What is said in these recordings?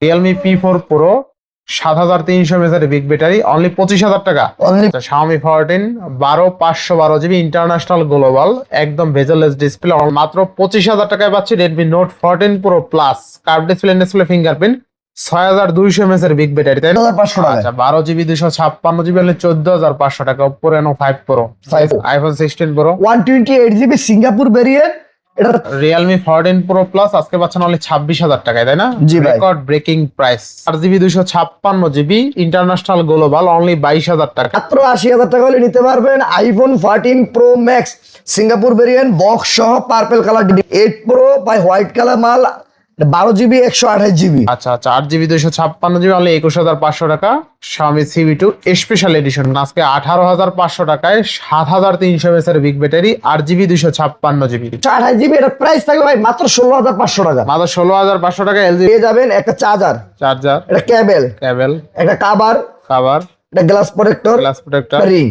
Realme P4 Pro 7300 mAh big battery only 25,000 টাকা। Xiaomi 14 12512 GB international global একদম বেজেলেস display মাত্র 25,000 টাকায় পাচ্ছি Redmi Note 14 Pro Plus curve display fingerprint 6200 mAh big battery তাই না? আচ্ছা 12GB 256GB হলে 14,500 টাকা। Oppo Reno 5 Pro, iPhone 16 Pro 128GB Singapore variant. এটা Realme 14 Pro Plus আজকে পাচ্ছেন অনলি 26,000 টাকায় তাই না? জি ভাই। Record breaking price 8GB 256GB international global only 22,000 টাকা। মাত্র 80,000 টাকা হলে নিতে পারবেন iPhone 14 Pro Max Singapore variant box সহ পার্পল কালার 8 Pro বাই হোয়াইট কালার মাল 12GB 128GB। আচ্ছা 8GB 256GB অনলি 21,500 টাকা। Xiaomi CV2 স্পেশাল এডিশন আজকে 18,500 টাকায় 7,300 mAh big battery 8GB 256GB 128GB। এটা প্রাইস থাকবে ভাই মাত্র 16,500 টাকা। মাত্র 16,500 টাকা। LG পেয়ে যাবেন একটা চার্জার, এটা কেবল, একটা কভার, এটা গ্লাস প্রোটেক্টর, রিং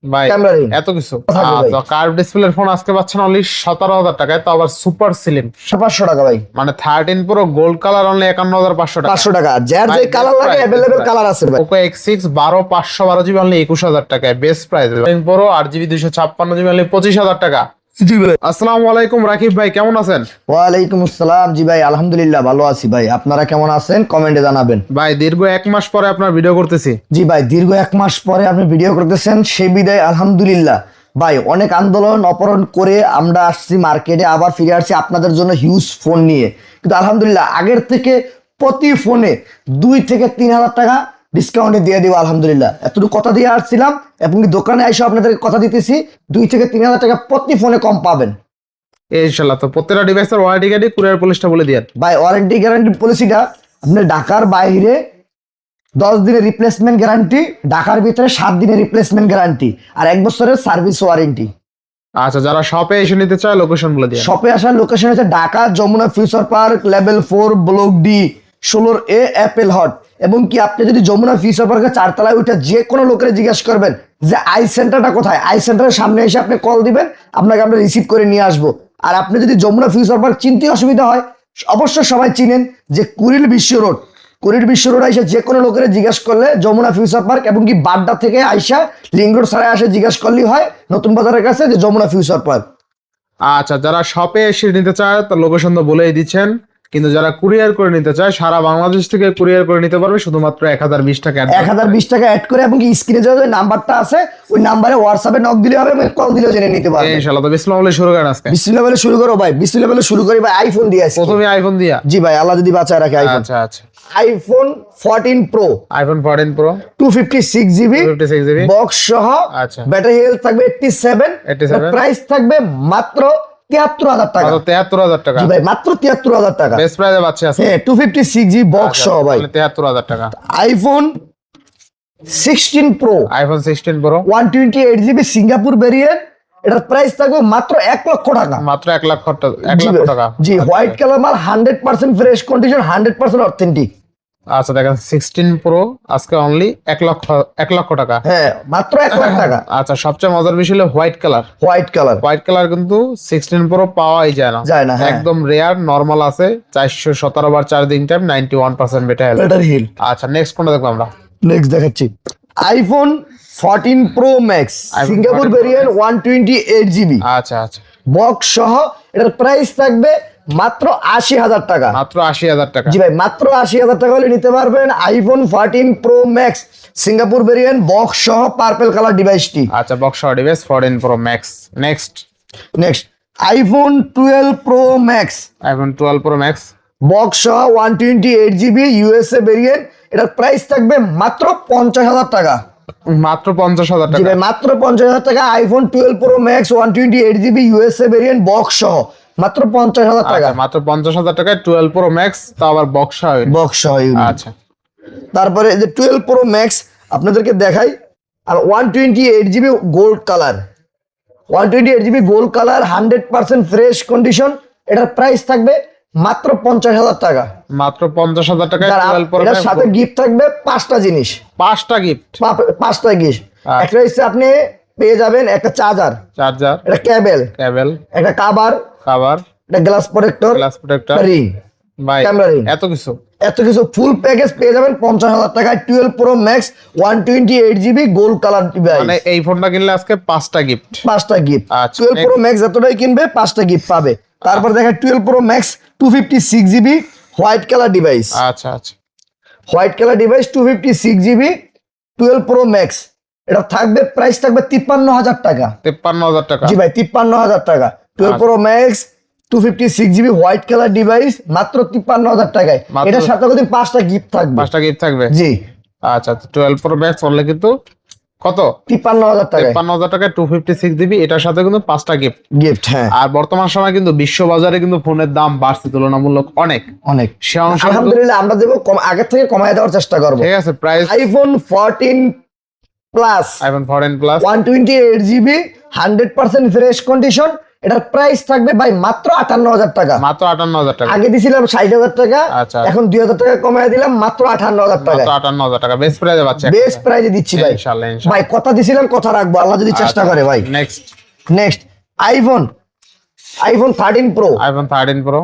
ভাই ক্যামেরা রিং, এত কিছু। আচ্ছা কার্ভ ডিসপ্লের ফোন আজকে পাচ্ছেন অনলি 17,000 টাকায়, তো আবার সুপার স্লিম 500 টাকা ভাই। মানে 13 Pro গোল্ড কালার অনলি 51,500 টাকা। 500 টাকা যার যে কালার লাগে अवेलेबल কালার আছে ভাই। Poco X6 12512GB অনলি 21,000 টাকায় best price. 13 Pro 8GB 256GB only 25,000 টাকা। জি ভাই। আসসালামু আলাইকুম রাকিব ভাই, কেমন আছেন? ওয়ালাইকুম আসসালাম। জি ভাই আলহামদুলিল্লাহ ভালো আছি ভাই, আপনারা কেমন আছেন কমেন্টে জানাবেন। ভাই দীর্ঘ 1 মাস পরে আপনার ভিডিও করতেছি। জি ভাই দীর্ঘ 1 মাস পরে আপনি ভিডিও করতেছেন, সেই বিদায় আলহামদুলিল্লাহ। ভাই অনেক আন্দোলন অপহরণ করে আমরা আসছি মার্কেটে, আবার ফিরে আসছি আপনাদের জন্য হিউজ ফোন নিয়ে। কিন্তু আলহামদুলিল্লাহ আগের থেকে প্রতি ফোনে 2 থেকে 3,000 টাকা ডিসকাউন্টে দিয়ে দিব আলহামদুলিল্লাহ। এতটুকু কথা দিয়ে আসছিলাম এবং দোকানে এসে আপনাদেরকে কথা দিতেছি 2 থেকে 3,000 টাকা প্রতি ফোনে কম পাবেন ইনশাআল্লাহ। তো প্রত্যেকটা ডিভাইসের ওয়ারেন্টি গ্যারান্টি কুরিয়ার পলিসিটা বলে দিন ভাই। ওয়ারেন্টি গ্যারান্টি পলিসিটা আপনি ঢাকার বাইরে 10 দিনের রিপ্লেসমেন্ট গ্যারান্টি, ঢাকার ভিতরে 7 দিনের রিপ্লেসমেন্ট গ্যারান্টি আর 1 বছরের সার্ভিস ওয়ারেন্টি। আচ্ছা যারা শপে এসে নিতে চায় লোকেশন বলে দিন। শপে আসার লোকেশন হচ্ছে Dhaka Jamuna future park level 4 block D 16A Apple Hut. এবং কি আপনি যদি যমুনা ফিউচার পার্কের 4 তলায় উঠে যে কোনো লোকের জিজ্ঞেস করবেন যে আই সেন্টারটা কোথায়, আই সেন্টারের সামনে এসে আপনি কল দিবেন, আপনাকে আমরা রিসিভ করে নিয়ে আসবো। আর আপনি যদি যমুনা ফিউচার পার্ক চিনতে অসুবিধা হয়, অবশ্যই সবাই চিনেন যে কুড়িল বিশ্ব রোড আইসা যে কোনো লোকের জিজ্ঞাসা করলে যমুনা ফিউচার পার্ক এবং কি বাড্ডা থেকে আইসা লিঙ্ক রোড সারায় আসে জিজ্ঞাসা করলেই হয় নতুন বাজারের কাছে যে যমুনা ফিউচার পার্ক। আচ্ছা যারা শপে এসে নিতে চায় তার লোকেশন তো বলেই দিচ্ছেন, কিন্তু যারা কুরিয়ার করে নিতে চায় সারা বাংলাদেশ থেকে কুরিয়ার করে নিতে পারবে শুধুমাত্র 1,020 টাকা 1,020 টাকা অ্যাড করে এবং কি স্ক্রিনে যে নাম্বারটা আছে ওই নাম্বারে হোয়াটসঅ্যাপে নক দিলে হবে, কল দিলেও জেনে নিতে পারবে ইনশাআল্লাহ। তো বিসমিল্লাহ বলে শুরু করেন আজকে। বিসমিল্লাহ বলে শুরু করো ভাই। বিসমিল্লাহ বলে শুরু করি ভাই। আইফোন দিয়ে আসি প্রথমে আইফোন দিয়া। জি ভাই আল্লাহ যদি বাঁচায় রাখে। আইফোন আচ্ছা iPhone 14 Pro iPhone 14 Pro 256GB box সহ। আচ্ছা ব্যাটারি হেলথ থাকবে 87। প্রাইস থাকবে মাত্র 73,000 টাকা। মাত্র 73,000 টাকা। জি ভাই মাত্র 73,000 টাকা বেস্ট প্রাইসে পাচ্ছি আজকে। হ্যাঁ 256GB বক্স সহ ভাই 73,000 টাকা। IPhone 16 Pro iPhone 16 Pro 128GB Singapore variant. এটার প্রাইস থাকবে মাত্র 1 লক্ষ টাকা। মাত্র 1 লক্ষ টাকা। জি হোয়াইট কালার মাল 100% ফ্রেশ কন্ডিশন 100% অথেন্টিক। আচ্ছা দেখেন 16 Pro আজকে অনলি 1 লক্ষ টাকা। হ্যাঁ মাত্র 1 লাখ টাকা। আচ্ছা সবচেয়ে মজার বিষয় হলো হোয়াইট কালার কিন্তু 16 Pro পাওয়াই যায় না। একদম রেয়ার নরমাল আছে 417 বার চার্জিং টাইম 91% ব্যাটারি হেলথ। আচ্ছা নেক্সট কোনটা দেখব আমরা? নেক্সট দেখাচ্ছি iPhone 14 Pro Max Singapore variant 128GB। আচ্ছা বক্স সহ। এটার প্রাইস থাকবে মাত্র 80,000 টাকা। মাত্র 80,000 টাকা। জি ভাই মাত্র 80,000 টাকা হলে নিতে পারবেন iPhone 14 Pro Max Singapore variant box সহ পার্পল কালার ডিভাইসটি। আচ্ছা বক্স সহ device 14 Pro Max। Next iPhone 12 Pro Max box সহ 128GB ইউএসএ ভেরিয়েন্ট। এটার প্রাইস থাকবে মাত্র 50,000 টাকা। মাত্র 50,000 টাকা। জি ভাই মাত্র 50,000 টাকা। IPhone 12 Pro Max 128GB USA variant box সহ মাত্র 50,000 টাকা। মাত্র 50,000 টাকায় 12 Pro Max তা আবার বক্স সহ। আচ্ছা তারপরে যে 12 Pro Max আপনাদেরকে দেখাই আর 128GB gold colour 100% fresh condition. এটার প্রাইস থাকবে মাত্র 50,000 টাকা। মাত্র 50,000 টাকায় 12 Pro Max। এর সাথে গিফট থাকবে 5টা জিনিস। 5টা গিফট। একটা হচ্ছে আপনি পেয়ে যাবেন একটা চার্জার, একটা কেবল, একটা কভার, একটা গ্লাস প্রোটেক্টর, রিং, ভাই ক্যামেরা রিং। এত কিছু এত কিছু ফুল প্যাকেজ পেয়ে যাবেন 50,000 টাকায় 12 pro max 128GB gold colour device. মানে এই ফোনটা কিনলে আজকে 5টা গিফট। 5টা গিফট। আচ্ছা, 12 প্রো ম্যাক্স যতটাই কিনবে 5টা গিফট পাবে। তারপর দেখেন 12 pro max 256GB white colour device. আচ্ছা আচ্ছা, white colour device 256GB 12 pro max. এটা থাকবে, প্রাইস থাকবে 53,000 টাকা। 53,000 টাকা। জি ভাই 53,000 টাকা 12 pro max 256GB white colour device মাত্র 53,000 টাকায়। মাত্র। এটার সাথে কিন্তু 5টা গিফট থাকবে। 5টা গিফট থাকবে। জি আচ্ছা, 12 প্রো ম্যাক্স অনলি কিন্তু কত? 53,000 টাকায় 53,000 টাকায় 256GB, এটার সাথে কিন্তু 5টা গিফট। গিফট। হ্যাঁ আর বর্তমান সময় কিন্তু বিশ্ববাজারে কিন্তু ফোনের দাম বাড়ছে তুলনামূলক অনেক। অনেক। সে অংশে কিন্তু- আলহামদুলিল্লাহ আমরা দেবো আগের থেকে কমায় দেওয়ার চেষ্টা করবো। ঠিক আছে, price iPhone 14 plus iPhone 14 plus 128GB 100% fresh condition. এটার প্রাইস থাকবে ভাই মাত্র 58,000 টাকা। মাত্র 58,000 টাকা। আগে দিছিলাম 60,000 টাকা, আচ্ছা। এখন 2,000 টাকা কমায় দিলাম মাত্র 58,000 টাকা। মাত্র 58,000 টাকা বেস্ট প্রাইসে পাচ্ছে। বেস্ট প্রাইজে দিচ্ছি ভাই। ইনশাআল্লাহ ইনশাআল্লাহ। ভাই কথা দিছিলাম, কথা রাখবো আল্লাহ যদি চেষ্টা করে ভাই। Next next iPhone 13 pro iPhone 13 pro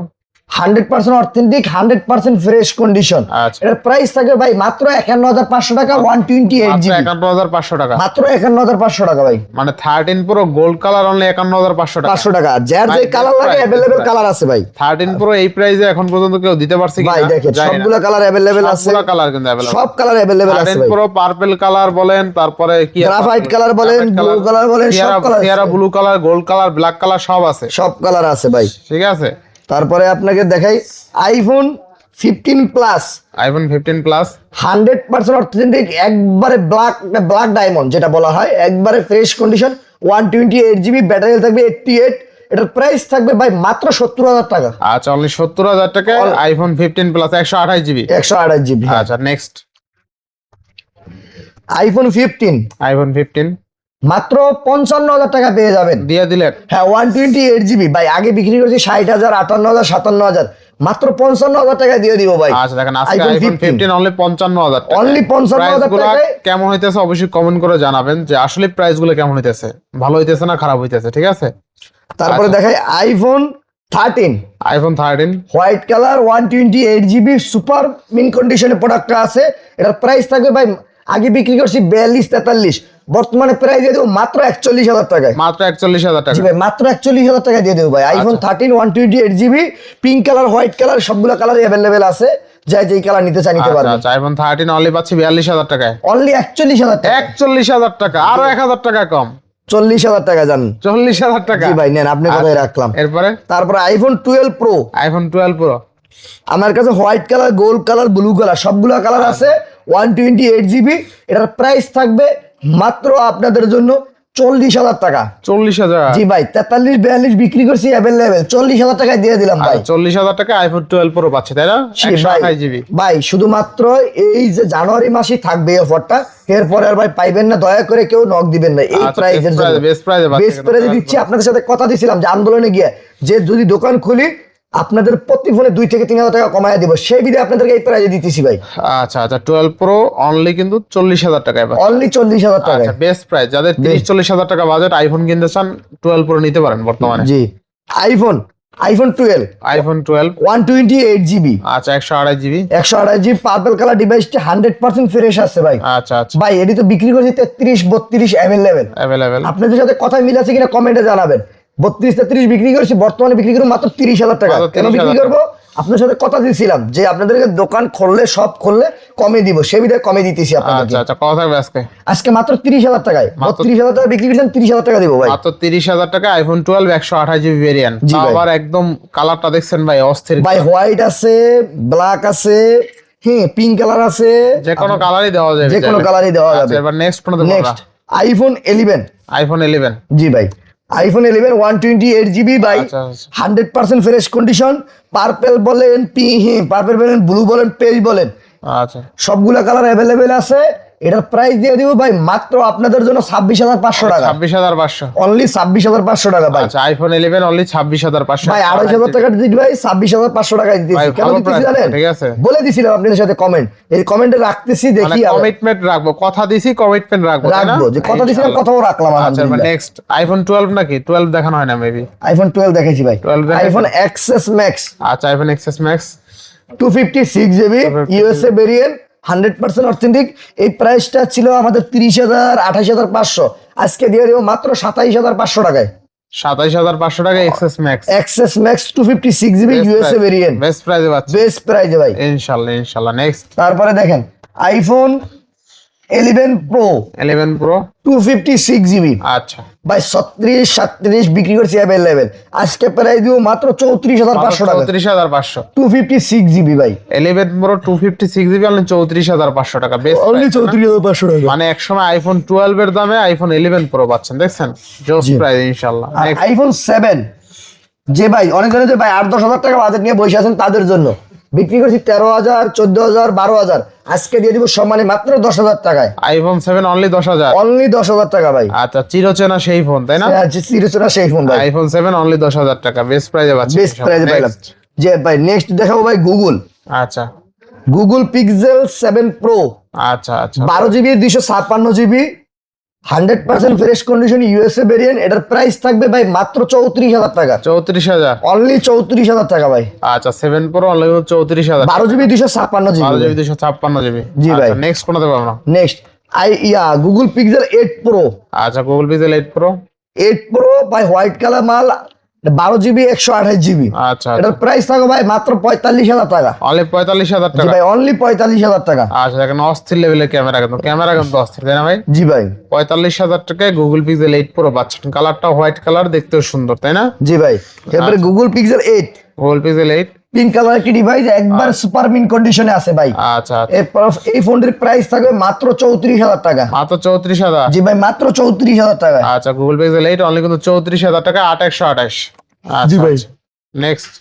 100% authentic 100% fresh condition. আচ্ছা। এটার প্রাইস থাকবে ভাই মাত্র 51,500 টাকা 128GB। মাত্র 51,500 টাকা। মাত্র 51,500 টাকা ভাই। মানে 13 প্রো গোল্ড কালার অনলি 51,500 টাকা। 500 টাকা যার যে ভাই, কালার লাগে price, अवेलेबल price। কালার আছে ভাই। 13 প্রো এই প্রাইসে এখন পর্যন্ত কেউ দিতে পারছে কিনা ভাই দেখেন জানি না। সবগুলা কালার अवेलेबल আছে। সবগুলা কালার কিন্তু अवेलेबल। সব কালার अवेलेबल আছে 13 ভাই। প্রো পার্পল কালার বলেন, তারপরে কি গ্রাফাইট কালার বলেন, ব্লু কালার বলেন, সব colour Sierra blue colour, gold colour, black colour সব আছে। সব কালার আছে ভাই। ঠিক আছে, তারপরে আপনাকে দেখাই iPhone 15 plus iPhone 15 plus 100% authentic একবারে ব্ল্যাক ডায়মন্ড যেটা বলা হয়, একবারে ফ্রেশ কন্ডিশন 128GB ব্যাটারি থাকবে 88। এটার প্রাইস থাকবে ভাই মাত্র 70,000 টাকা। আচ্ছা, অনলি 70,000 টাকায় আইফোন 15 প্লাস 128GB। 128GB। আচ্ছা, নেক্সট আইফোন 15 আইফোন 15 মাত্র 55,000 টাকা পেয়ে যাবেন। দিয়ে দিলেন। হ্যাঁ 128GB ভাই, আগে বিক্রি করছি 60,000 58,000 57,000, মাত্র 55,000 টাকা দিয়ে দিব ভাই। আচ্ছা, দেখেন আজকে আইফোন 15 অনলি 55,000 টাকা। অনলি 55,000 প্রাইসগুলো টাকায়। কেমন হইতেছে অবশ্যই কমেন্ট করে জানাবেন যে আসলে প্রাইসগুলো কেমন হইতেছে, ভালো হইতেছে না খারাপ হইতেছে। ঠিক আছে, তারপরে আচ্ছা। দেখাই iPhone 13 iPhone 13 white colour 128GB super mint কন্ডিশনে প্রোডাক্টটা আছে। এটার প্রাইস থাকবে ভাই, আগে বিক্রি করছি 42-43, বর্তমানে প্রাইস দিয়ে দেবো মাত্র 41,000 টাকায়। মাত্র 41,000 টাকা। জি ভাই মাত্র 41,000 টাকা দিয়ে দেবো ভাই। IPhone 13 128GB pink colour white colour সবগুলো কালার অ্যাভেলেবেল আছে, যাই যেই কালার নিতে চাই নিতে আচ্ছা পারবেন। আচ্ছা, আইফোন 13 অনলি পাচ্ছি 42,000 টাকায়। অনলি 41,000 টাকা। 41,000 টাকা, আরো 1,000 টাকা কম, 40,000 টাকা জান। 40,000 টাকা। জি ভাই নেন, আপনি কোথায় রাখলাম। এরপরে তারপরে আইফোন 12 প্রো আইফোন 12 প্রো আমার কাছে white colour gold colour blue colour সবগুলো কালার আছে 128GB। এটার প্রাইস থাকবে মাত্র আপনাদের জন্য 40,000 টাকা। 40,000। জি ভাই 43-42 বিক্রি করছি অ্যাভেলেবেল, 40,000 টাকায় দিয়ে দিলাম ভাই। 40,000 টাকা আইফোন 12 প্রো পাচ্ছে, তাই না? জি ভাই। 128GB। ভাই শুধুমাত্র এই যে জানুয়ারি মাসে থাকবে এই অফারটা, এরপরে আর ভাই পাইবেন না, দয়া করে কেউ নক দিবেন না এই আচ্ছা, প্রাইসের জন্য। বেস্ট প্রাইসে পাচ্ছে বেস্ট প্রাইসে দিচ্ছি। আপনাদের সাথে কথা দিছিলাম যে আন্দোলনে গিয়ে যে যদি দোকান খুলি আপনাদের প্রতি ফোনে 2 থেকে 3,000 টাকা কমায় দিব, সেই বিধে আপনাদেরকে এই প্রাইসে দিতেছি ভাই। আচ্ছা আচ্ছা, 12 প্রো অনলি কিন্তু 40,000 টাকায় পাচ্ছে। অনলি 40,000 টাকায়। আচ্ছা, বেস্ট প্রাইস। যাদের 30-40,000 টাকা বাজেট আইফোন কিনতে চান 12 প্রো নিতে পারেন বর্তমানে। জি আইফোন 12 আইফোন 12 128GB আচ্ছা 128GB। 128GB পার্পল কালার ডিভাইসটি 100% ফ্রেশ আছে ভাই। আচ্ছা আচ্ছা, ভাই এটি তো বিক্রি করছি 33-32 অ্যাভেলেবেল। अवेलेबल। আপনাদের সাথে কথা মিল আছে কিনা কমেন্টে জানাবেন। 32-33 বিক্রি করছি, বর্তমানে বিক্রি করবো মাত্র 30,000 টাকা। মাত্র কেন বিক্রি 30,000 করবো? আপনার সাথে কথা দিয়েছিলাম যে আপনাদেরকে দোকান খুললে সব খুললে কমে দিব, সেই বিধায় কমে দিতেছি আপনাদেরকে। আচ্ছা আচ্ছা, কত থাকবে আজকে? আজকে মাত্র 30,000 টাকায়। 32,000 টাকা বিক্রি করছেন, 30,000 টাকা দিব ভাই। মাত্র 30,000 টাকা আইফোন 12 128GB ভেরিয়েন্ট। জি ভাই। আবার একদম কালারটা দেখছেন ভাই, অস্থির। ভাই হোয়াইট আছে, ব্ল্যাক আছে, হ্যাঁ পিঙ্ক কালার আছে, যে কোনো কালারই দেওয়া যাবে। যে কোনো কালারই দেওয়া যাবে। আচ্ছা, এবার নেক্সট কোন দেবো? Next iPhone 11। আইফোন 11। জি ভাই আইফোন 11 128GB ভাই, আচ্ছা, আচ্ছা। 100% ফ্রেশ কন্ডিশন। পার্পল বলেন, পার্পল বলেন, ব্লু বলেন, পেজ বলেন, আচ্ছা, সবগুলা কালার অ্যাভেলেবেল আছে। এটার প্রাইস দিয়ে দিব ভাই মাত্র আপনাদের জন্য 26,500 টাকা। 26,500। অনলি 26,500 টাকা ভাই। আচ্ছা, আইফোন 11 অনলি 26,500। ভাই 2,500 টাকা দিতে ভাই 26,500 টাকা দিতেছি। ভাই, কেন ভালো দিতেছি price, জানেন? ঠিক আছে। বলে দিছিলাম আপনাদের সাথে কমেন্ট, এই কমেন্টে রাখতেছি, মানে দেখি আবার। কমিটমেন্ট রাখবো, কথা দিছি কমিটমেন্ট রাখবো, তাই না? রাখবো, যে কথা দিছিলাম কথাও রাখলাম আচ্ছা, আলহামদুলিল্লাহ। নেক্সট আইফোন 12 নাকি 12 দেখানো হয় না মেবি। আইফোন 12 দেখেছি ভাই। 12 দেখাইছি। আইফোন এক্সএস ম্যাক্স আচ্ছা, iPhone XS max 256 GB 256 USA variant 100% authentic. এই প্রাইসটা ছিল আমাদের 30,000 28,500, আজকে দিয়ে দেবো মাত্র 27,500 টাকায়। 27,500 টাকা XS max. XS max 256 GB USA variant, best প্রাইসে পাচ্ছি, বেস্ট প্রাইসে ভাই। ইনশাআল্লাহ ইনশাআল্লাহ। নেক্সট তারপরে দেখেন আইফোন 11 প্রো 11 প্রো 256 জিবি আচ্ছা ভাই 36 37 বিক্রি করছি অ্যাভেলেবেল, আজকে প্রাইস দিব মাত্র 34,500 টাকা। 34,500 256 জিবি ভাই 11 প্রো 256 জিবি অনলি 34,500 টাকা। বেস্ট অনলি 34,500 টাকা। মানে এক সময় আইফোন 12 এর দামে আইফোন 11 প্রো পাচ্ছেন, দেখছেন জোস জি। প্রাইস ইনশাআল্লাহ। আর আইফোন 7 যে ভাই অনেকজনে যে ভাই 8-10 হাজার টাকা বাজেট নিয়ে বসে আছেন তাদের জন্য বিক্রি করছি 13,000 14,000 12,000, আজকে দিয়ে দিব সম্মানে মাত্র 10,000 টাকায়। IPhone 7 only 10,000। অনলি 10,000 টাকা ভাই। আচ্ছা চিরচেনা সেই ফোন তাই না? সিরিয়াসরা সেই ফোন ভাই, আইফোন 7 অনলি 10,000 টাকা, বেস্ট প্রাইসে পাচ্ছি। বেস্ট প্রাইসে পাইলাম। যে ভাই নেক্সট দেখাবো ভাই গুগল আচ্ছা গুগল পিক্সেল 7 প্রো আচ্ছা আচ্ছা 12 GB 256 GB 100% fresh condition USA variant. এটার প্রাইস থাকবে ভাই মাত্র 34,000 টাকা। 34,000 অনলি 34,000 টাকা ভাই। আচ্ছা 7 pro only 34,000। 12 GB 256 GB 12 GB 256 GB. জি ভাই। নেক্সট কোনটা দেবো আমরা? নেক্সট গুগল পিক্সেল 8 প্রো আচ্ছা গুগল পিক্সেল 8 প্রো 8 প্রো ভাই হোয়াইট কালার মাল 12 জিবি 128 জিবি। আচ্ছা এটার প্রাইস থাকবে ভাই মাত্র 45,000 টাকা। অনলি 45,000 জি টাকা। ভাই অনলি 45,000 টাকা। আচ্ছা দেখেন অস্থির লেভেলের ক্যামেরা, কিন্তু অস্থির তাই না ভাই? জি ভাই 45,000 টাকায় গুগল পিক্সেল 8 প্রো পাচ্ছেন। কালারটা হোয়াইট কালার, দেখতেও সুন্দর তাই না? জি ভাই। এরপরে Google Pixel 8 Google Pixel 8 pink colour একটি ডিভাইস একবার সুপার মিন কন্ডিশনে আছে ভাই। আচ্ছা আচ্ছা এরপর এই ফোনটির প্রাইস থাকবে মাত্র 34,000 টাকা। মাত্র 34,000। জি ভাই মাত্র 34,000 টাকা। আচ্ছা গুগল পিক্সেল 8 অনলি কিন্তু 34,000 টাকা 8/128। জি ভাই। Next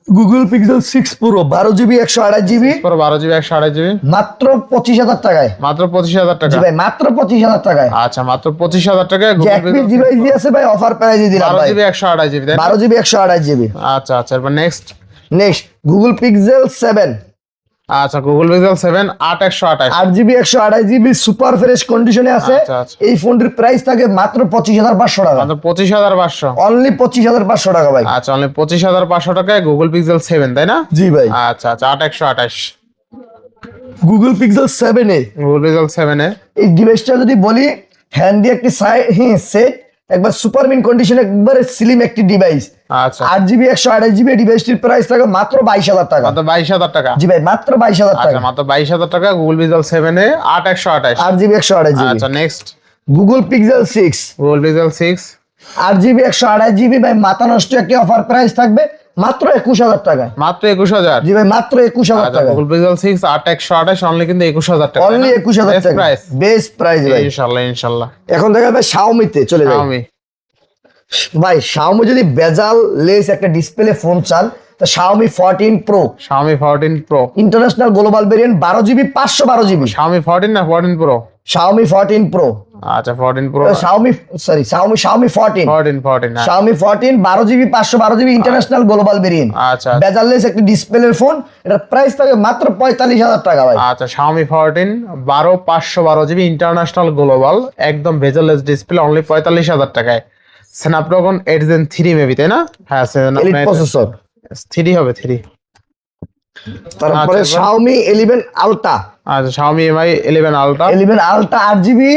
Google pixel 6 pro 12 GB 128 GB পর 12 জিবি 128 জিবি মাত্র 25,000 টাকায়। মাত্র 25,000 টাকা। জি ভাই মাত্র 25,000 টাকায়। আচ্ছা মাত্র 25,000 টাকায় যে গুগল এক পিস পিক্সেল ডিভাইস দিয়ে আছে ভাই অফার প্রাইসে দিলাম 12 ভাই জিবি 128 জিবি তাই না? 12 জিবি 128 জিবি। আচ্ছা আচ্ছা এরপর নেক্সট নেক্সট গুগল পিক্সেল 7 আচ্ছা Google pixel 7 8/128। 8 GB 128 GB super fresh কন্ডিশনে আছে। আচ্ছা, আচ্ছা। এই ফোনটির প্রাইস থাকে মাত্র 25,500 টাকা। মাত্র 25,500। অনলি 25,500 টাকা ভাই। আচ্ছা অনলি 25,500 টাকায় গুগল পিক্সেল 7 তাই না? জি ভাই। আচ্ছা আচ্ছা 8/128। গুগল পিক্সেল 7 এ গুগল পিক্সেল 7 এ এই ডিভাইসটা যদি বলি হ্যান্ডি একটি সেট একবার সুপার মিন কন্ডিশন একবারে স্লিম একটি ডিভাইস। আচ্ছা 8 জিবি 128 জিবি ডিভাইসটির প্রাইস থাকে মাত্র 22,000 টাকা। মাত্র 22,000 টাকা। জি ভাই মাত্র 22,000 আচ্ছা টাকা। মাত্র 22,000 টাকা গুগল পিক্সেল 7 এ 8/128। 8 জিবি 128 জিবি। আচ্ছা next Google pixel 6 Google pixel 6 8 GB 128 GB ভাই মাথা নষ্ট একটি অফার প্রাইস থাকবে মাত্র 21,000 টাকা। মাত্র 21,000। জি ভাই মাত্র 21,000 আচ্ছা টাকা। গুগল পিক্সেল 6 8/128 অনলি কিন্তু 21,000 টাকা। অনলি 21,000 টাকা প্রাইস বেস্ট প্রাইস ভাই। ইনশাআল্লাহ ইনশাআল্লাহ। এখন দেখা যাবে শাওমিতে চলে যাই Xiaomi ভাই। শাওমি যদি বেজাল লেস একটা ডিসপ্লে ফোন চান তো Xiaomi 14 pro Xiaomi 14 Pro international global variant 12 GB 512 GB. Xiaomi 14 না 14 Pro? শাওমি 14 প্রো আচ্ছা 14 Pro শাওমি 14 14 হ্যাঁ। Xiaomi 14 12 GB 512 GB international global variant আচ্ছা বেজাললেস একটি ডিসপ্লের ফোন। এটার প্রাইস থাকে মাত্র 45,000 টাকা ভাই। আচ্ছা Xiaomi 14 12 512 জিবি ইন্টারন্যাশনাল গ্লোবাল একদম বেজলেস ডিসপ্লে অনলি 45,000 টাকায়। স্ন্যাপড্রাগন 8 Gen 3 মেবি তাই না? হ্যাঁ এলিট প্রসেসর। 3 হবে 3। তারপরে আচ্ছা, শাওমি 11 আলট্রা আচ্ছা Xiaomi Mi 11 Ultra 11 ultra 8 GB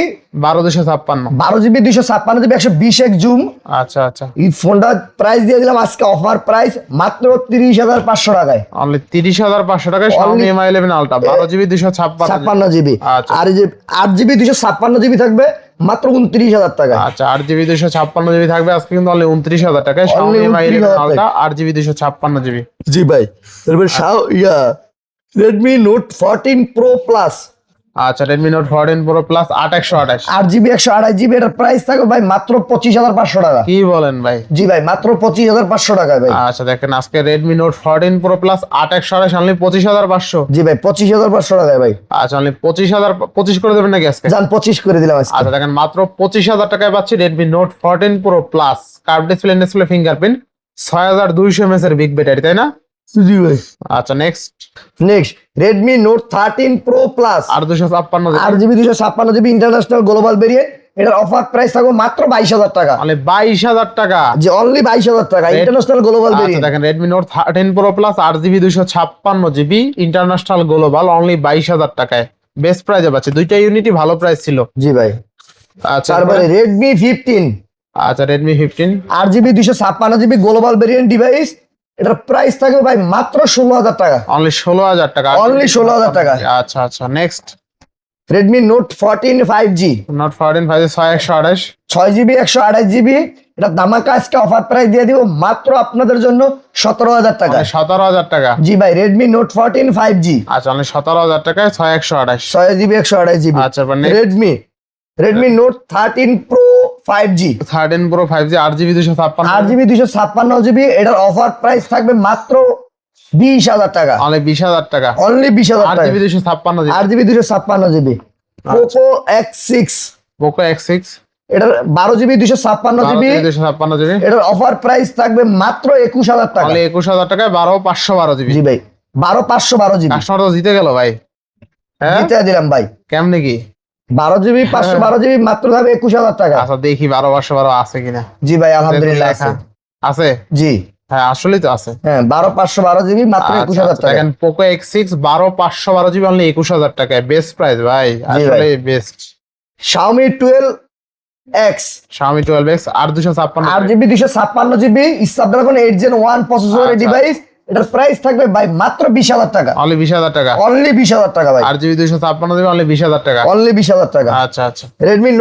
12256। 12 GB 256 GB 120 এক জুম। আচ্ছা আচ্ছা এই ফোনটা প্রাইস দিয়ে দিলাম আজকে অফার প্রাইস মাত্র 30,500 টাকায়। অনলি 30,500 টাকায় Xiaomi Mi 11 Ultra 12 GB 256 GB. আচ্ছা। আর এই যে 8 জিবি 256 জিবি থাকবে মাত্র 29,000 টাকা। আচ্ছা 8 জিবি 256 জিবি থাকবে আজকে কিন্তু অনলি 29,000 টাকায় Only Xiaomi Mi 11 29,000 Ultra 8 GB 256 GB. জি ভাই। তারপর Redmi Note 14 Pro Plus আচ্ছা Redmi Note 14 Pro Plus 8/128। 8 GB 128 GB এটার প্রাইস থাকবে ভাই মাত্র 25,500 টাকা। কি বলেন ভাই? জি ভাই মাত্র 25,500 টাকা ভাই। আচ্ছা দেখেন আজকে Redmi Note 14 Pro Plus 8/128 only 25,500। জি ভাই 25,500 টাকা ভাই। আচ্ছা অনলি 25,025 করে দেবেন নাকি আজকে? জান 25 করে দিলাম আজকে। আচ্ছা দেখেন মাত্র 25,000 টাকায় পাচ্ছি Redmi Note 14 Pro Plus curve display fingerprint 6,200 mAh এর বিগ ব্যাটারি তাই না? জি ভাই। আচ্ছা next Redmi Note 13 Pro Plus 256 8 GB 256 GB international global variant এটার অফার প্রাইস থাকবে মাত্র 22,000 টাকা। অনলি 22,000 টাকা। যে অনলি 22,000 টাকা ইন্টারন্যাশনাল গ্লোবাল আচ্ছা ভেরিয়েন্ট। দেখেন Redmi Note 13 Pro Plus 8GB 256GB international global only 22,000 টাকায় বেস্ট প্রাইসে পাচ্ছে। দুইটা ইউনিটই ভালো প্রাইস ছিল। জি ভাই। আচ্ছা তারপরে Redmi 15 আচ্ছা Redmi 15 8GB 256GB global variant device, এটার প্রাইস থাকবে ভাই মাত্র 16,000 টাকা। অনলি 16,000 টাকা। অনলি 16,000 টাকা। আচ্ছা আচ্ছা next Redmi Note 14 5G Note 14 5 6128 6GB 128GB, এটা ধামাকা আজকে অফার প্রাইস দিয়ে দিব মাত্র আপনাদের জন্য 17,000 টাকা। 17,000 টাকা। জি ভাই Redmi Note 14 5G আচ্ছা অনলি 17,000 টাকায় 6128। 6GB 128GB। আচ্ছা এবার next। Redmi Note 13 Pro 5G 13 Pro 5G 8GB 256 8GB 256GB, এটার অফার প্রাইস থাকবে মাত্র 20,000 টাকা। অনলি 20,000 টাকা। অনলি 20,000 টাকা। 8GB 256GB 8GB 256GB Poco X6 Poco X6 এটার 12GB 256GB, 256GB এটার অফার প্রাইস থাকবে মাত্র 21,000 টাকা। অনলি 21,000 টাকায় 12/512GB। জি ভাই 12/512GB কাস্টমার তো জিতে গেল ভাই। হ্যাঁ জিতে দিলাম ভাই। কেমনে কি 12GB 512GB মাত্র থাকবে 21,000 টাকা। আচ্ছা দেখি 12/512 আছে কিনা। জি ভাই আলহামদুলিল্লাহ আছে। আছে জি হ্যাঁ আসলেই তো আছে। হ্যাঁ 12/512GB মাত্র 21,000 টাকা। দেখেন Poco X6 12/512GB অনলি 21,000 টাকায় বেস্ট প্রাইস ভাই, আসলে best. Xiaomi 12X Xiaomi 12X 8/256 8GB 256GB Snapdragon 8 Gen 1 প্রসেসরের ডিভাইস, এটার প্রাইস থাকবে ভাই মাত্র 20,000 টাকা। অনলি 20,000 টাকা। অনলি 20,000 টাকা ভাই। 8GB 256GB অনলি 20,000 টাকা। অনলি 20,000 টাকা। আচ্ছা আচ্ছা Redmi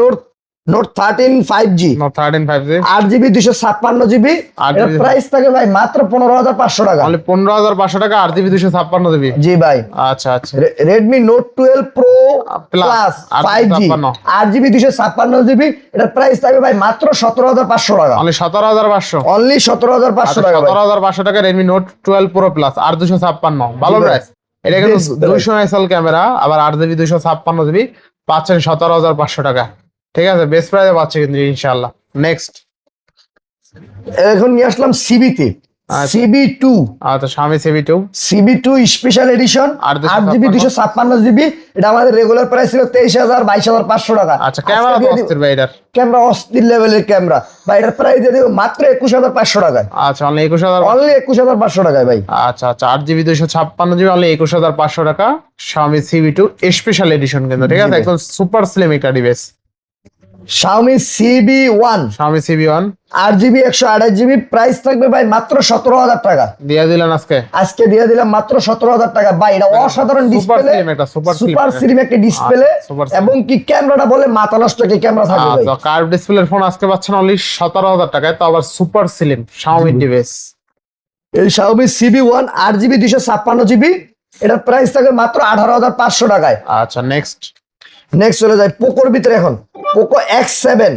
Note 13 5G Note 13 5G 8GB 256GB, এটার প্রাইস থাকে ভাই মাত্র 15,500 টাকা। অনলি 15,500 টাকা 8GB 256GB। জি ভাই। আচ্ছা আচ্ছা Redmi Note 12 Pro Plus 5G 8GB 256GB, এটার প্রাইস থাকবে ভাই মাত্র 17,500 টাকা। অনলি 17,500। অনলি 17,500 টাকা ভাই। 17,500 টাকা Redmi Note 12 Pro Plus 8/256 ভালো প্রাইস। এটা কিন্তু 200 মেগাপিক্সেল ক্যামেরা আবার 8GB 256GB পাচ্ছেন 17,500 টাকা। ঠিক আছে বেস্ট প্রাইসে পাচ্ছে কিন্তু ইনশাআল্লাহ। নেক্সট এখন নিয়ে আসলাম CB2 CB2 আচ্ছা Xiaomi CB2 special edition 8GB 256GB, এটা আমাদের রেগুলার প্রাইস ছিল 23,000 22,500 টাকা। আচ্ছা ক্যামেরা তো অস্থির ভাই এটার। ক্যামেরা অস্থির লেভেলের ক্যামেরা ভাই, এটার প্রাইস দিয়ে দেব মাত্র 21,500 টাকায়। আচ্ছা অনলি 21,000। অনলি 21,500 টাকায় ভাই। আচ্ছা আচ্ছা 8GB 256GB অনলি 21,500 টাকা Xiaomi CB2 স্পেশাল এডিশন কিন্তু ঠিক আছে একদম সুপার স্লিম একটা device. Xiaomi CB1 CB1 8GB 128GB, price থাকবে ভাই মাত্র 17,000 টাকা। দিয়ে দিলেন আজকে দিয়ে দিলাম মাত্র 17,000 টাকা ভাই। এটা অসাধারণ ডিসপ্লে, সুপার স্লিম একটা ডিসপ্লে, এবং কি ক্যামেরাটা বলে মাথা নষ্ট কি ক্যামেরা থাকবে ভাই। আচ্ছা কার্ভ ডিসপ্লের ফোন আজকে পাচ্ছেন অনলি 17,000 টাকায়, তো আবার সুপার স্লিম Xiaomi ডিভাইস। এই Xiaomi CB1 8GB 256GB, এটার প্রাইস থাকবে মাত্র 18,500 টাকায়। আচ্ছা নেক্সট চলে যায় পোকোর ভিতরে। এখন Poco X7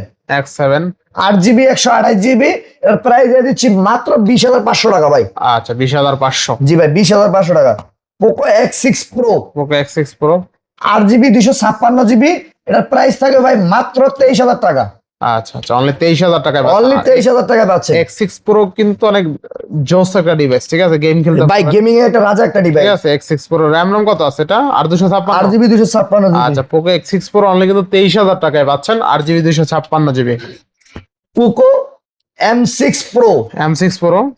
8GB 128GB, এর প্রাইস দিয়ে দিচ্ছি মাত্র 20,500 টাকা ভাই। আচ্ছা 20,500। জি ভাই 20,500 টাকা। Poco X6 Pro 8GB 256GB, এটার প্রাইস থাকে ভাই মাত্র 23,000 টাকা। আচ্ছা আচ্ছা অনলি 23,000 টাকা। অনলি 23,000 টাকা পাচ্ছে। X6 Pro কিন্তু অনেক জোস একটা ডিভাইস ঠিক আছে, গেম খেলতে ভাই গেমিং এর একটা রাজা একটা ডিভাইস ঠিক আছে। X6 Pro RAM ROM কত আছে এটা 8/256 8GB 256GB। আচ্ছা Poco X6 Pro অনলি কিন্তু 23,000 টাকায় পাচ্ছেন 8GB 256GB। Poco M6 Pro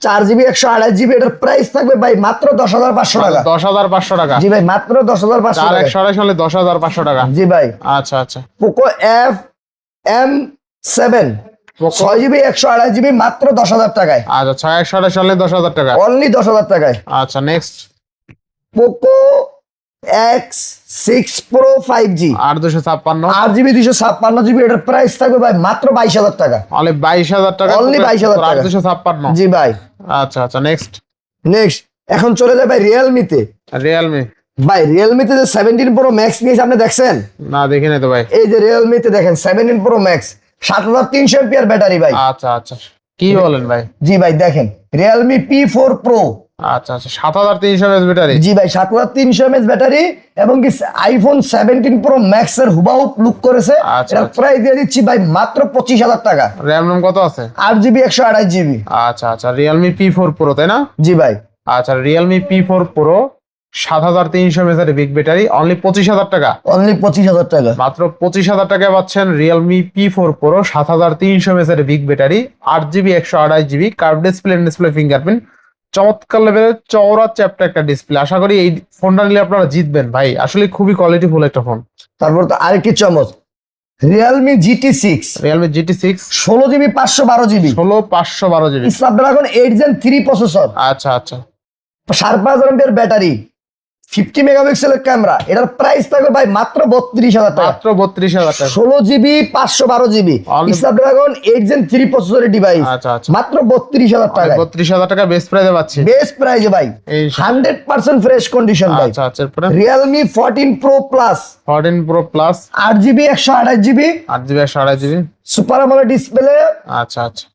4GB 128GB, এটার প্রাইস থাকবে ভাই মাত্র 10,500 টাকা। 10,500 টাকা। জি ভাই মাত্র 10,500 টাকা। 4/128 হলে 10,500 টাকা। জি ভাই। আচ্ছা আচ্ছা Poco M7 6GB 128GB মাত্র 10,000 টাকায়। আচ্ছা 6/128 হলে 10,000 টাকা। অনলি 10,000 টাকায়। আচ্ছা next Poco X6 Pro 5G 8/256 8GB 256GB, এটার প্রাইস থাকবে ভাই মাত্র 22,000 টাকা। অনলি 22,000 টাকা। অনলি 22,000 টাকা 8/256। জি ভাই। আচ্ছা আচ্ছা নেক্সট এখন চলে যায় ভাই Realme-তে। ভাই Realme-তে যে 17 Pro Max নিয়েছে আপনি দেখছেন? না দেখি নাই তো ভাই। এই যে Realme-তে দেখেন 17 Pro Max 7,300 mAh ব্যাটারি ভাই। আচ্ছা আচ্ছা কি বলেন ভাই? জি ভাই দেখেন Realme P4 Pro। আচ্ছা আচ্ছা 7,300 mAh ব্যাটারি। জি ভাই 7,300 mAh ব্যাটারি, এবং কি iPhone 17 Pro Max এর হুবাহুব লুক করেছে। আচ্ছা, এর প্রাইস দিয়ে দিচ্ছি ভাই মাত্র 25,000 টাকা। RAM ROM কত আছে? 8GB 128GB। আচ্ছা আচ্ছা Realme P4 Pro তাই না? জি ভাই। আচ্ছা Realme P4 Pro 7300 mAh big battery only 25000 টাকা। অনলি 25,000 টাকা। মাত্র 25000 টাকায় পাচ্ছেন Realme P4 Pro 7300 mAh big battery 8GB 128GB curve display fingerprint চমৎকার লেভেলের চওড়া চ্যাপ্টা একটা ডিসপ্লে। আশা করি এই ফোনটা নিলে আপনারা জিতবেন ভাই, আসলে খুবই কোয়ালিটিফুল একটা ফোন। তারপর তো আরেকটি চমক, Realme GT6 Realme GT6 16GB 512GB 16512GB Snapdragon 8 Gen 3 processor, আচ্ছা আচ্ছা 5500 mAh ব্যাটারি, 50 মেগাপিক্সেলের ক্যামেরা। এটার প্রাইস থাকবে ভাই মাত্র 32,000 টাকা। মাত্র 32000 টাকা। 16GB 512GB Only- Snapdragon 8 Gen 3 প্রসেসরের ডিভাইস, আচ্ছা আচ্ছা মাত্র 32,000 টাকা। 32000 টাকা বেস্ট প্রাইসে পাচ্ছি। বেস্ট প্রাইসে ভাই, এই 100% ফ্রেশ কন্ডিশন ভাই। আচ্ছা আচ্ছা এরপরে Realme 14 Pro Plus 14 Pro Plus 8GB 128GB 8GB 128GB super AMOLED display আচ্ছা আচ্ছা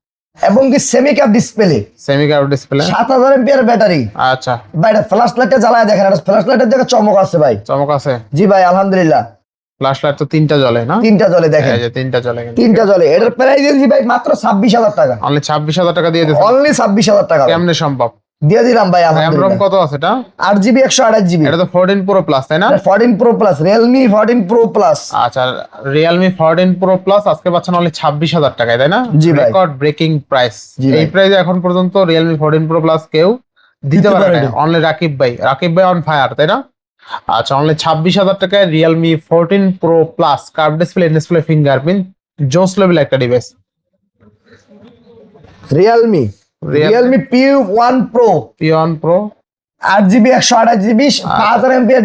এবং কি semi cup display, semi curve display 7000 mAh battery. আচ্ছা ভাই এটা ফ্ল্যাশ লাইটটা জ্বালায় দেখেন, এটা ফ্ল্যাশ লাইটের জায়গায় চমক আছে ভাই। চমক আছে। জি ভাই আলহামদুলিল্লাহ, ফ্ল্যাশ লাইট তো তিনটা জ্বলে না? তিনটা জ্বলে দেখেন, এই যে তিনটা জ্বলে কিন্তু তিনটা জ্বলে। এটার প্রাইস দিয়েছি ভাই মাত্র 26,000 টাকা। অনলি 26000 টাকা দিয়ে দিয়েছেন। অনলি 26,000 টাকা ভাই। কেমনে সম্ভব? দিয়ে দিলাম ভাই RAM ROM আলহামদুলিল্লাহ। কত আছে এটা? 8GB 128GB এটা তো 14 Pro Plus তাই না? 14 Pro Plus Realme 14 Pro Plus আচ্ছা Realme 14 Pro Plus আজকে পাচ্ছেন অনলি 26000 টাকায় তাই না? জি ভাই। Record breaking price. জি ভাই। এই প্রাইসে এখন পর্যন্ত Realme 14 Pro Plus কেউ দিতে পারে না। অনলি রাকিব ভাই অন ফায়ার তাই না? আচ্ছা অনলি 26000 টাকায় Realme 14 Pro Plus curve display fingerprint জোস লেভেল একটা device. Realme P1 Pro P1 Pro 8GB 128GB 5000 mAh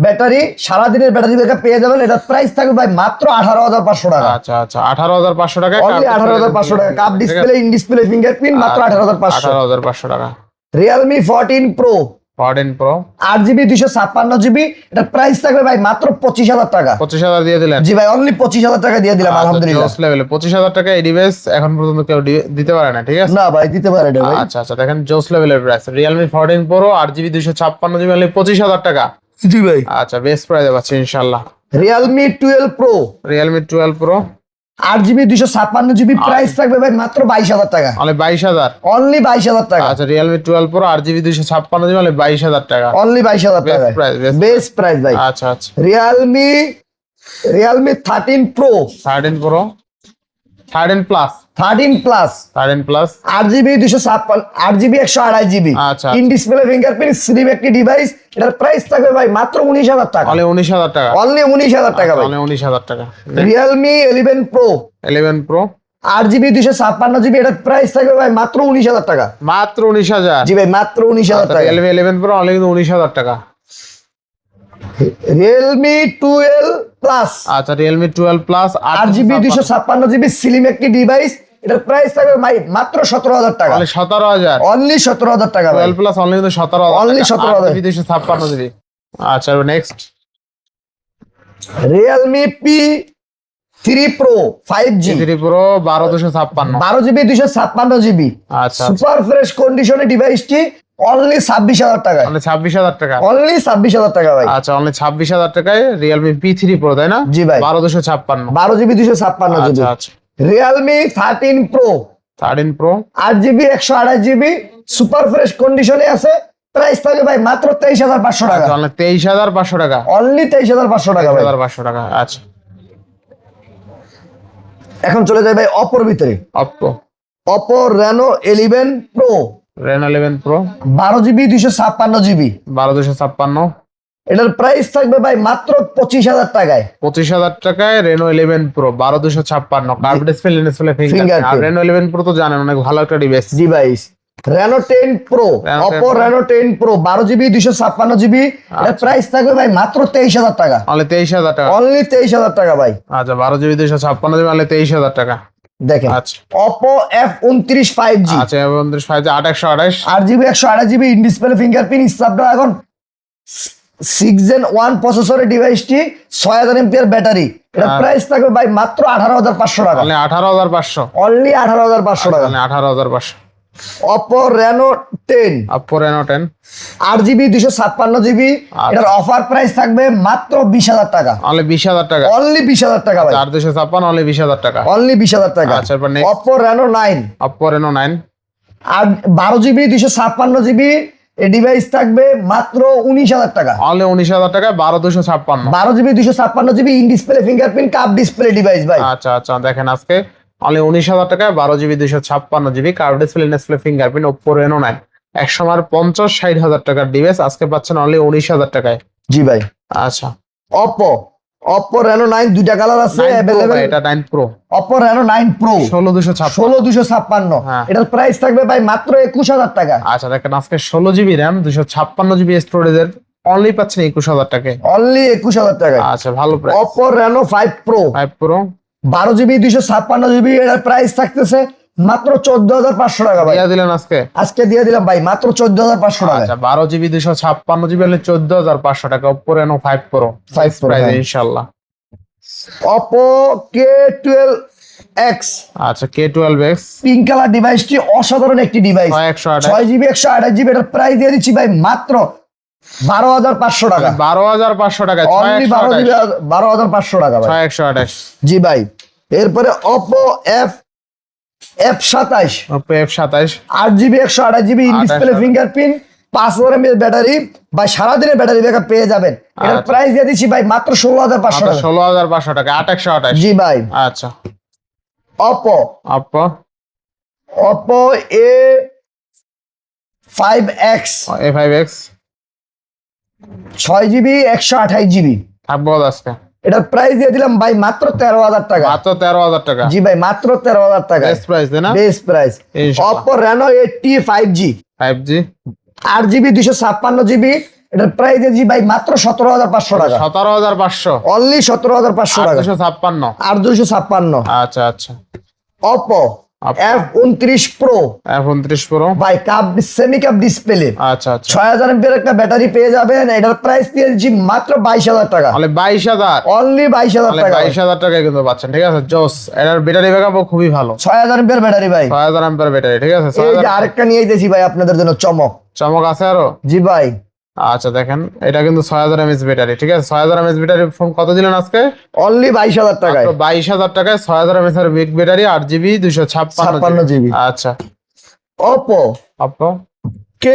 battery, সারাদিনের ব্যাটারি ব্যাকআপ পেয়ে যাবেন। এটার প্রাইস থাকবে ভাই মাত্র 18,500 টাকা। আচ্ছা আচ্ছা 18500 টাকা। অনলি 18,500 টাকা। Cup display, in display fingerprint মাত্র 18,500। 18500 টাকা। Realme 14 Pro 14 Pro 8GB 256GB এটার প্রাইস থাকবে ভাই মাত্র 25,000 টাকা। 25000 দিয়ে দিলেন। জি ভাই অনলি 25,000 টাকা দিয়ে দিলাম আলহামদুলিল্লাহ। জোস লেভেলে 25000 টাকা এই ডিভাইস এখন পর্যন্ত কেউ দিতে পারে না, ঠিক আছে? না ভাই দিতে পারে না ভাই। আচ্ছা আচ্ছা দেখেন জোস লেভেলের price Realme 14 Pro 8GB 256GB only 25000 টাকা। জি ভাই। আচ্ছা বেস্ট প্রাইসে পাচ্ছি ইনশাআল্লাহ। Realme 12 Pro Realme 12 Pro 8GB 256GB price থাকবে ভাই মাত্র 22,000 টাকা। অনলি 22000। অনলি 22,000 টাকা। আচ্ছা Realme 12 Pro 8GB 256GB only 22000 টাকা। অনলি 22,000 টাকা। Best price, best best price ভাই। আচ্ছা আচ্ছা Realme 13 Pro 13 Pro 13 Plus 13 Plus 8GB 128GB আচ্ছা। ইন ডিসপ্লে ফিঙ্গারপ্রিন্ট স্লিম একটি ডিভাইস। এটার প্রাইস থাকবে ভাই মাত্র 19,000 টাকা। অনলি 19000 টাকা। অনলি 19,000 টাকা ভাই। অনলি 19000 টাকা। Realme 11 Pro 11 Pro 8GB 256GB এটার প্রাইস থাকবে ভাই মাত্র 19,000 টাকা। মাত্র 19000। জি ভাই মাত্র 19,000 টাকা। Realme 11 Pro অনলি 19000 টাকা। Realme 12 Plus আচ্ছা Realme 12 Plus 8GB 256GB slim একটি ডিভাইস। এটার প্রাইস থাকবে ভাই মাত্র 17,000 টাকা। অনলি 17000। অনলি 17,000 টাকা ভাই। 12 Plus অনলি 17000। Only 17,000 256GB। আচ্ছা next Realme P3 Pro 5G 3 Pro 12256। 12GB 256GB আচ্ছা সুপার ফ্রেশ কন্ডিশনে ডিভাইসটি অনলি 26,000 টাকা। অনলি 26000 টাকা। অনলি 26,000 টাকা ভাই। আচ্ছা অনলি 26000 টাকায় Realme P3 Pro তাই না? জি ভাই। 12256। 12GB 256GB আচ্ছা আচ্ছা Realme 13 Pro 13 Pro 8GB 128GB super fresh কন্ডিশনে আছে। প্রাইস থাকবে ভাই মাত্র 23,500 টাকা। আচ্ছা অনলি 23500 টাকা। অনলি 23,500 টাকা ভাই। 23500 টাকা। আচ্ছা এখন চলে যাই ভাই অপোর ভিতরে। Oppo Reno 11 Pro Reno 11 Pro 12GB 256GB 12256। এটার প্রাইস থাকবে ভাই মাত্র 25,000 টাকায়। 25000 টাকায় Reno 11 Pro 12256 curve display fingerprint. আর Reno 11 Pro তো জানেন অনেক ভালো একটা device. Device Reno 10 Pro Reno 10 Oppo Reno 10 Pro 12GB 256GB এটার প্রাইস থাকবে ভাই মাত্র 23,000 টাকা। অনলি 23000 টাকা। অনলি 23,000 টাকা ভাই। আচ্ছা 12GB 256GB অনলি 23000 টাকা। দেখেন আচ্ছা Oppo F29 5G আচ্ছা 5G 8GB 128GB in display fingerprint Snapdragon 6 Gen 1 প্রসেসরের ডিভাইসটি 6000 mAh ব্যাটারি। এটার প্রাইস থাকবে ভাই মাত্র 18,500 টাকা। অনলি 18500। অনলি 18,500 টাকা। Only 18500। Oppo Reno 10 Oppo Reno 10 8GB 256GB এটার অফার প্রাইস থাকবে মাত্র 20,000 টাকা। অনলি 20000 টাকা। অনলি 20,000 টাকা ভাই। 4256 অনলি 20000 টাকা। অনলি 20,000 টাকা। আচ্ছা, এরপর next। Oppo Reno 9 Oppo Reno 9 আর 12GB 256GB এই ডিভাইস থাকবে মাত্র 19,000 টাকা। অনলি 19,000 টাকায় 12,256। 12 GB 256 GB in display fingerprint cup display device ভাই। আচ্ছা আচ্ছা, দেখেন আজকে অনলি 19,000 টাকায় 12 GB 256 GB curve display display fingerprint Oppo Reno 9 একসময় 50-60 হাজার টাকার ডিভাইস আজকে পাচ্ছেন অনলি 19,000 টাকায়। জি ভাই। আচ্ছা, Oppo Reno 9 দুইটা কালার আছে अवेलेबल। এটা 9 Pro। Oppo Reno 9 Pro 16,256। 16,256 হ্যাঁ। এটার প্রাইস থাকবে ভাই মাত্র 21,000 টাকা। আচ্ছা, দেখেন আজকে 16 GB RAM 256 GB স্টোরেজের অনলি পাচ্ছেন 21,000 টাকায়। অনলি 21,000 টাকা। আচ্ছা, ভালো price. Oppo Reno 5 Pro 5 Pro 12 GB 256 GB এটার প্রাইস থাকতেছে মাত্র 14,500 টাকা ভাই। দিয়া দিলেন আজকে দিয়ে দিলাম ভাই মাত্র 14,500 টাকা। আচ্ছা, 12 GB 256 GB হলে 14,500 টাকা Oppo Reno 5 Pro 5 Pro, price হ্যাঁ। ইনশাআল্লাহ। Oppo K12X আচ্ছা, K12X পিঙ্ক কালার ডিভাইসটি অসাধারণ একটি ডিভাইস। 128 6 GB 128 GB এটার প্রাইস দিয়ে দিচ্ছি ভাই মাত্র 12,500 টাকা। 12,500 টাকা অনলি 12,500 টাকা ভাই। 6128। জি ভাই। এরপরে Oppo F27 Oppo F27 8 GB 128 GB in display 28 fingerprint 5000 mAh battery বা সারাদিনের ব্যাটারি ব্যাকআপ পেয়ে যাবেন। এটার আচ্ছা। প্রাইস দিয়ে দিচ্ছি ভাই মাত্র 16,500 টাকা। 16,500 টাকা 8128। জি ভাই। আচ্ছা, Oppo Oppo A5X A5X 6 GB 128 GB থাকবো আজকে এটার প্রাইস দিয়ে দিলাম ভাই মাত্র 13,000 টাকা। মাত্র 13,000 টাকা। জি ভাই মাত্র 13,000 টাকা বেস্ট প্রাইস দেনা। Best price. ইনশাআল্লাহ। Oppo Reno 80 5G 5G 8 GB 256 GB এটার প্রাইস দিয়েছি ভাই মাত্র 17,500 টাকা। 17,500 অনলি 17,500 টাকা। 856। 8,256। আচ্ছা আচ্ছা, Oppo Oppo F29 Pro F29 Pro ভাই কাপ সেমি কাপ ডিসপ্লে আচ্ছা আচ্ছা 6000 mAh একটা ব্যাটারি পেয়ে যাবেন। এটার প্রাইস দিয়েছি মাত্র 22,000 টাকা। তাহলে 22,000। অনলি 22,000 তাহলে টাকা। 22,000 টাকায় কিন্তু পাচ্ছেন, ঠিক আছে জোস। এটার ব্যাটারি ব্যাকআপও খুবই ভালো, 6000 mAh ব্যাটারি ভাই। 6000 অ্যাম্পিয়ার ব্যাটারি, ঠিক আছে। এই যে আরেকটা নিয়ে যাচ্ছি ভাই আপনাদের জন্য চমক। চমক আছে আরো। জি ভাই। আচ্ছা, দেখেন এটা কিন্তু 6000 mAh ব্যাটারি, ঠিক আছে। 6000 mAh ব্যাটারি ফোন কত দিলেন আজকে? অনলি 22,000 টাকায়। 22,000 টাকায় 6000 mAh এর বিগ ব্যাটারি 8 GB 256 GB। আচ্ছা, Oppo Oppo K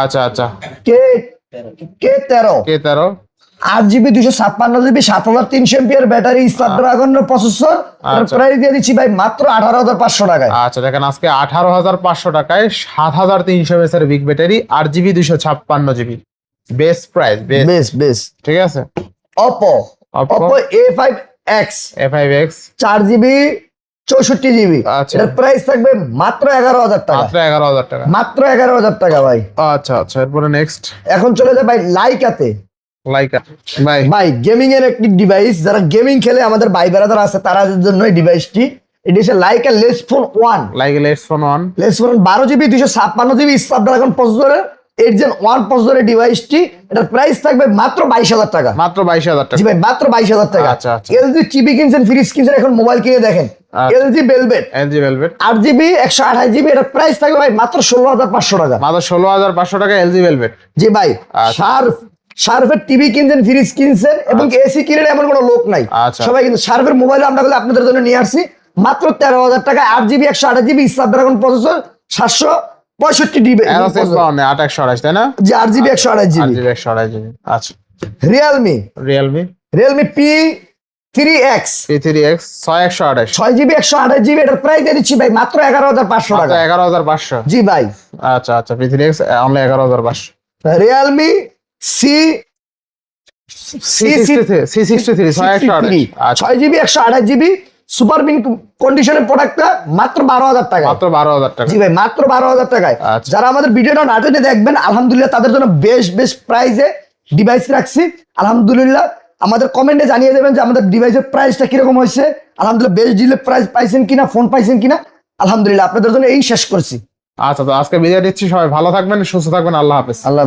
আচ্ছা আচ্ছা K13 K13 8 GB 256 GB 7300 mAh battery Snapdragon processor. এর আচ্ছা। প্রাইস দিয়ে দিচ্ছি ভাই মাত্র 18,500 টাকায়। আচ্ছা, দেখেন আজকে 18,500 টাকায় 7300 mAh এর big battery 8 GB 256 GB best price, বেশ ঠিক আছে। Oppo A5X A5X 4 GB 64 GB আচ্ছা। এর প্রাইস থাকবে মাত্র 11,000 টাকা। মাত্র 11,000 টাকা। মাত্র 11,000 টাকা ভাই। আচ্ছা আচ্ছা, এরপরে নেক্সট এখন চলে যায় ভাই লাইকাতে। লাইকা ভাই ভাই গেমিং এর একটি ডিভাইস, যারা গেমিং খেলে আমাদের ভাই বেড়াদার আছে তাদের জন্য এই ডিভাইসটি। এটি হচ্ছে Laika Leitz phone 1 Leica Leitz phone 1 Leitz phone 12 GB 256 GB Snapdragon প্রসেসরের 8 Gen 1 প্রসেসরের ডিভাইসটি। এটার প্রাইস থাকবে মাত্র 22,000 টাকা। মাত্র 22,000 টাকা। জি ভাই মাত্র 22,000 টাকা। আচ্ছা, আচ্ছা। LG টিভি কিনছেন, ফ্রিজ কিনছেন, এখন মোবাইল কিনে দেখেন। আচ্ছা। LG velvet LG Velvet 8 GB 128 GB এটার প্রাইস থাকবে ভাই মাত্র 16,500 টাকা। মাত্র 16,500 টাকা LG Velvet। জি ভাই। আচ্ছা। শার্ফের টিভি কিনছেন, ফ্রিজ কিনছেন এবং এসি কিনেন এমন কোনো লোক নাই। আচ্ছা। সবাই কিন্তু শার্ফের মোবাইল আমরা আপনাদের জন্য নিয়ে আসছি মাত্র 13,000 টাকা 8 GB 128 GB Snapdragon processor 765 GB অ্যারোসেস পাওয়া 8128, তাই না? যে 8 GB 128 GB 8 GB 128 GB। আচ্ছা, Realme Realme P3X P3X 6128 6 GB 128 GB এটার প্রাইস দিয়ে দিচ্ছি ভাই মাত্র 11,500 মাত্র টাকা। 11,500। জি ভাই। আচ্ছা আচ্ছা, P3X অনলি 11,500। Realme C63 6128। আচ্ছা, 6 GB 128 GB সুপার মিন কন্ডিশনের প্রোডাক্টটা মাত্র 12,000 টাকা। মাত্র 12,000 টাকা। জি ভাই মাত্র 12,000 টাকায়। আচ্ছা। যারা আমাদের ভিডিওটা নাটনে দেখবেন আলহামদুলিল্লাহ তাদের জন্য বেশ প্রাইসে ডিভাইস রাখছি। আলহামদুলিল্লাহ আমাদের কমেন্টে জানিয়ে দেবেন যে আমাদের ডিভাইসের প্রাইসটা কিরকম হয়েছে। আলহামদুলিল্লাহ বেস্ট ডিলের প্রাইস পাইছেন কিনা, ফোন পাইছেন কিনা। আলহামদুলিল্লাহ আপনাদের জন্য এই শেষ করছি। আচ্ছা, তো আজকে বিদায় দিচ্ছি। সবাই ভালো থাকবেন, সুস্থ থাকবেন। আল্লাহ হাফেজ। আল্লাহ।